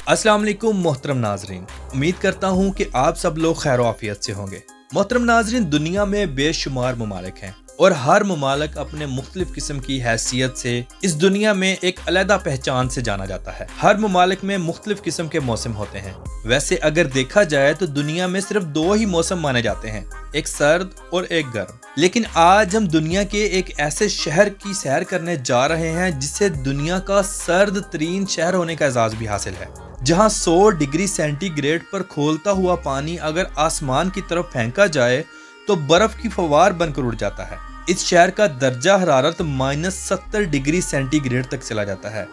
अस्सलाम वालेकुम मोहतरम नाजरीन, उम्मीद करता हूँ कि आप सब लोग खैर आफियत से होंगे। मोहतरम नाजरीन, दुनिया में बेशुमार ममालिक हैं और हर ममालिक अपने मुख्तलिफ किस्म की हैसियत से इस दुनिया में एक अलग पहचान से जाना जाता है। हर ममालिक में मुख्तलिफ किस्म के मौसम होते हैं। वैसे अगर देखा जाए तो दुनिया में सिर्फ दो ही मौसम माने जाते हैं, एक सर्द और एक गर्म। लेकिन आज हम दुनिया के एक ऐसे शहर की सैर करने जा रहे हैं जिसे दुनिया का सर्द तरीन शहर होने का एजाज भी हासिल है, जहां 100 डिग्री सेंटीग्रेड पर खोलता हुआ पानी अगर आसमान की तरफ फेंका जाए तो बर्फ की फवार बनकर उड़ जाता है। इस शहर का दर्जा हरारत -70 डिग्री सेंटीग्रेड तक चला जाता है।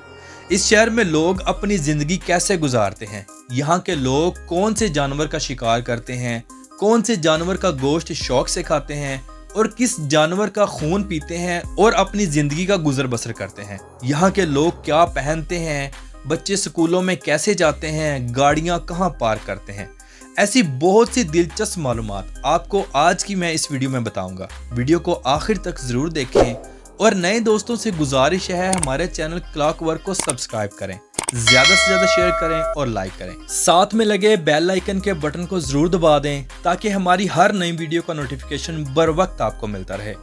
इस शहर में लोग अपनी जिंदगी कैसे गुजारते हैं, यहाँ के लोग कौन से जानवर का शिकार करते हैं, कौन से जानवर का गोश्त शौक से खाते हैं और किस जानवर का खून पीते हैं और अपनी जिंदगी का गुजर बसर करते हैं, यहाँ के लोग क्या पहनते हैं, बच्चे स्कूलों में कैसे जाते हैं, गाड़ियाँ कहाँ पार्क करते हैं। ऐसी बहुत सी दिलचस्प मालूमात आपको आज की मैं इस वीडियो में बताऊंगा। वीडियो को आखिर तक जरूर देखें और नए दोस्तों से गुजारिश है हमारे चैनल क्लॉकवर्क को सब्सक्राइब करें, ज्यादा से ज्यादा शेयर करें और लाइक करें। साथ में लगे बेल आइकन के बटन को जरूर दबा दें ताकि हमारी हर नई वीडियो का नोटिफिकेशन बर वक्त आपको मिलता रहे।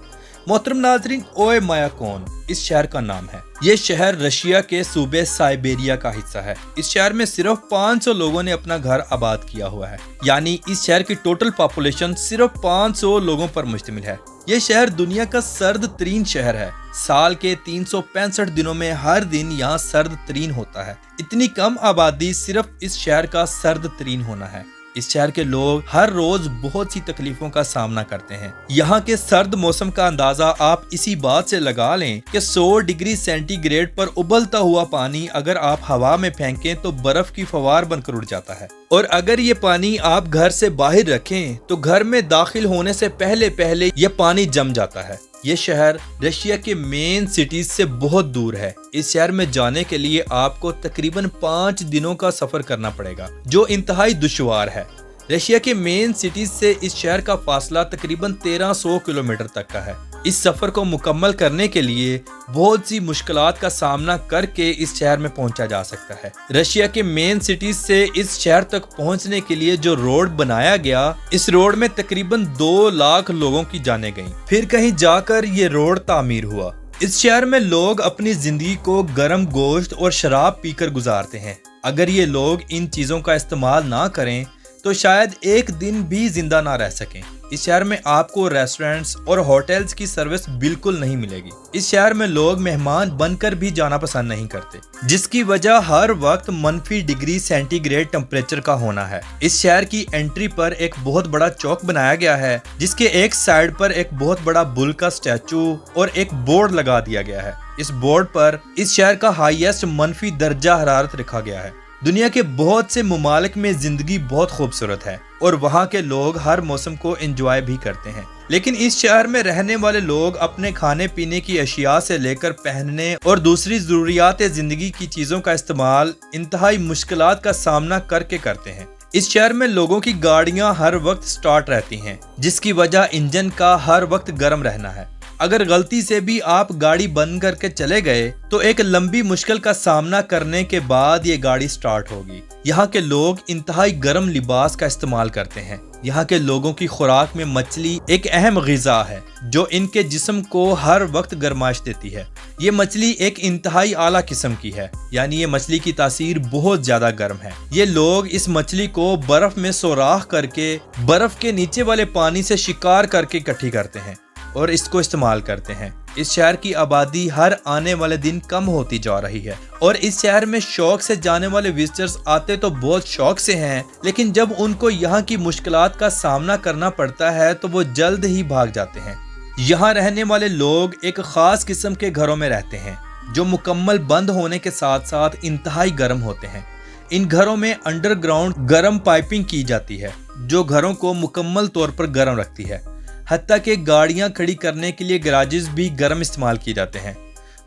मोहतरम नाजरीन, ओयमायाकोन इस शहर का नाम है। ये शहर रशिया के सूबे साइबेरिया का हिस्सा है। इस शहर में सिर्फ 500 लोगों ने अपना घर आबाद किया हुआ है, यानी इस शहर की टोटल पॉपुलेशन सिर्फ 500 लोगों पर मुश्तमिल है। ये शहर दुनिया का सर्द तरीन शहर है। साल के 365 दिनों में हर दिन यहाँ सर्द तरीन होता है। इतनी कम आबादी सिर्फ इस शहर का सर्द तरीन होना है। इस शहर के लोग हर रोज बहुत सी तकलीफों का सामना करते हैं। यहाँ के सर्द मौसम का अंदाजा आप इसी बात से लगा लें कि 100 डिग्री सेंटीग्रेड पर उबलता हुआ पानी अगर आप हवा में फेंकें तो बर्फ की फवार बनकर उड़ जाता है, और अगर ये पानी आप घर से बाहर रखें तो घर में दाखिल होने से पहले ये पानी जम जाता है। ये शहर रशिया के मेन सिटीज से बहुत दूर है। इस शहर में जाने के लिए आपको तकरीबन 5 दिनों का सफर करना पड़ेगा, जो इंतहाई दुश्वार है। रशिया के मेन सिटीज से इस शहर का फासला तकरीबन 1300 किलोमीटर तक का है। इस सफर को मुकम्मल करने के लिए बहुत सी मुश्किलात का सामना करके इस शहर में पहुंचा जा सकता है। रशिया के मेन सिटीज से इस शहर तक पहुंचने के लिए जो रोड बनाया गया, इस रोड में तकरीबन 2 लाख लोगों की जानें गईं। फिर कहीं जाकर ये रोड तामीर हुआ। इस शहर में लोग अपनी जिंदगी को गर्म गोश्त और शराब पीकर गुजारते हैं। अगर ये लोग इन चीजों का इस्तेमाल ना करें तो शायद एक दिन भी जिंदा ना रह सकें। इस शहर में आपको रेस्टोरेंट्स और होटल्स की सर्विस बिल्कुल नहीं मिलेगी। इस शहर में लोग मेहमान बनकर भी जाना पसंद नहीं करते, जिसकी वजह हर वक्त -, डिग्री सेंटीग्रेड टेम्परेचर का होना है। इस शहर की एंट्री पर एक बहुत बड़ा चौक बनाया गया है, जिसके एक साइड पर एक बहुत बड़ा बुल का स्टैचू और एक बोर्ड लगा दिया गया है। इस बोर्ड पर इस शहर का हाईएस्ट -, दर्जा हरारत रखा गया है। दुनिया के बहुत से ममालिक में जिंदगी बहुत खूबसूरत है और वहाँ के लोग हर मौसम को एंजॉय भी करते हैं। लेकिन इस शहर में रहने वाले लोग अपने खाने पीने की अशिया से लेकर पहनने और दूसरी जरूरियात जिंदगी की चीजों का इस्तेमाल इंतहाई मुश्किलात का सामना करके करते हैं। इस शहर में लोगों की गाड़ियां हर वक्त स्टार्ट रहती हैं, जिसकी वजह इंजन का हर वक्त गर्म रहना है। अगर गलती से भी आप गाड़ी बंद करके चले गए तो एक लंबी मुश्किल का सामना करने के बाद ये गाड़ी स्टार्ट होगी। यहाँ के लोग इंतहाई गर्म लिबास का इस्तेमाल करते हैं। यहाँ के लोगों की खुराक में मछली एक अहम ग़िज़ा है जो इनके जिस्म को हर वक्त गर्माइश देती है। ये मछली एक इंतहाई आला किस्म की है, यानी ये मछली की तासीर बहुत ज्यादा गर्म है। ये लोग इस मछली को बर्फ में सोराख करके बर्फ के नीचे वाले पानी से शिकार करके इकट्ठी करते हैं और इसको इस्तेमाल करते हैं। इस शहर की आबादी हर आने वाले दिन कम होती जा रही है और इस शहर में शौक से जाने वाले विजिटर्स आते तो बहुत शौक से हैं, लेकिन जब उनको यहाँ की मुश्किलात का सामना करना पड़ता है तो वो जल्द ही भाग जाते हैं। यहाँ रहने वाले लोग एक खास किस्म के घरों में रहते हैं जो मुकम्मल बंद होने के साथ साथ इंतहाई गर्म होते हैं। इन घरों में अंडरग्राउंड गर्म पाइपिंग की जाती है जो घरों को मुकम्मल तौर पर गर्म रखती है। हत्ता कि गाड़ियां खड़ी करने के लिए गैराजेस भी गर्म इस्तेमाल किए जाते हैं।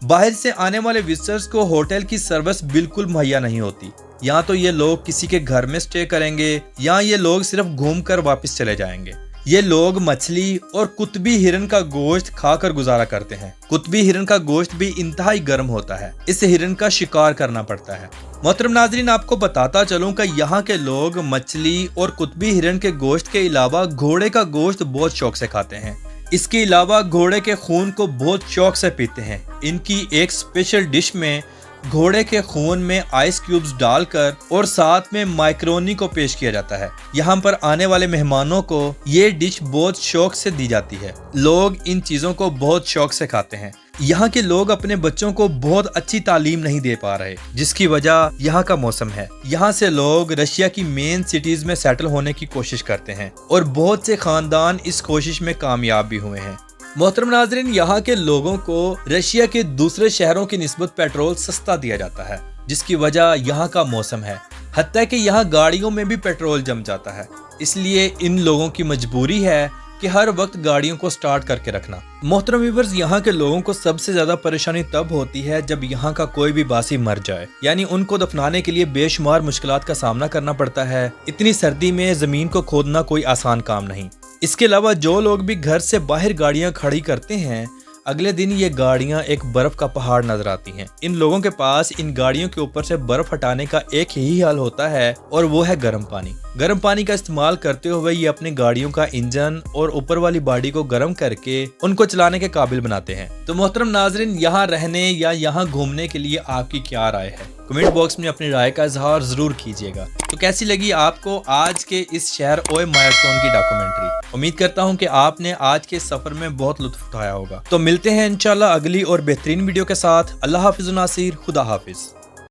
बाहर से आने वाले विजिटर्स को होटल की सर्विस बिल्कुल मुहैया नहीं होती। यहाँ तो ये लोग किसी के घर में स्टे करेंगे या ये लोग सिर्फ घूमकर वापस चले जाएंगे। ये लोग मछली और कुतबी हिरन का गोश्त खाकर गुजारा करते हैं। कुतबी हिरन का गोश्त भी इंतहाई गर्म होता है, इस हिरन का शिकार करना पड़ता है। मोहतरम नाजरीन, आपको बताता चलूं कि यहाँ के लोग मछली और कुतबी हिरन के गोश्त के अलावा घोड़े का गोश्त बहुत शौक से खाते हैं। इसके अलावा घोड़े के खून को बहुत शौक से पीते हैं। इनकी एक स्पेशल डिश में घोड़े के खून में आइस क्यूब्स डालकर और साथ में माइक्रोनी को पेश किया जाता है। यहाँ पर आने वाले मेहमानों को ये डिश बहुत शौक से दी जाती है। लोग इन चीज़ों को बहुत शौक से खाते हैं। यहाँ के लोग अपने बच्चों को बहुत अच्छी तालीम नहीं दे पा रहे, जिसकी वजह यहाँ का मौसम है। यहाँ से लोग रशिया की मेन सिटीज में सेटल होने की कोशिश करते हैं और बहुत से खानदान इस कोशिश में कामयाब भी हुए हैं। मोहतरम नाजरीन, यहाँ के लोगों को रशिया के दूसरे शहरों की निस्बत पेट्रोल सस्ता दिया जाता है, जिसकी वजह यहाँ का मौसम है। हत्ता कि यहाँ गाड़ियों में भी पेट्रोल जम जाता है, इसलिए इन लोगों की मजबूरी है कि हर वक्त गाड़ियों को स्टार्ट करके रखना। मोहतरम व्यूअर्स, यहाँ के लोगों को सबसे ज्यादा परेशानी तब होती है जब यहाँ का कोई भी बासी मर जाए, यानी उनको दफनाने के लिए बेशुमार मुश्किलात का सामना करना पड़ता है। इतनी सर्दी में जमीन को खोदना कोई आसान काम नहीं। इसके अलावा जो लोग भी घर से बाहर गाड़ियां खड़ी करते हैं, अगले दिन ये गाड़ियां एक बर्फ का पहाड़ नजर आती हैं। इन लोगों के पास इन गाड़ियों के ऊपर से बर्फ हटाने का एक ही हल होता है और वो है गर्म पानी। गर्म पानी का इस्तेमाल करते हुए ये अपने गाड़ियों का इंजन और ऊपर वाली बॉडी को गर्म करके उनको चलाने के काबिल बनाते हैं। तो मोहतरम नाजरीन, यहाँ रहने या यहाँ घूमने के लिए आपकी क्या राय है? कमेंट बॉक्स में अपनी राय का इजहार जरूर कीजिएगा। तो कैसी लगी आपको आज के इस शहर ओए मायाटोन की डॉक्यूमेंट्री? उम्मीद करता हूँ कि आपने आज के सफर में बहुत लुत्फ उठाया होगा। तो मिलते हैं इंशाल्लाह अगली और बेहतरीन वीडियो के साथ। अल्लाह हाफिज़ नासिर, खुदा हाफिज।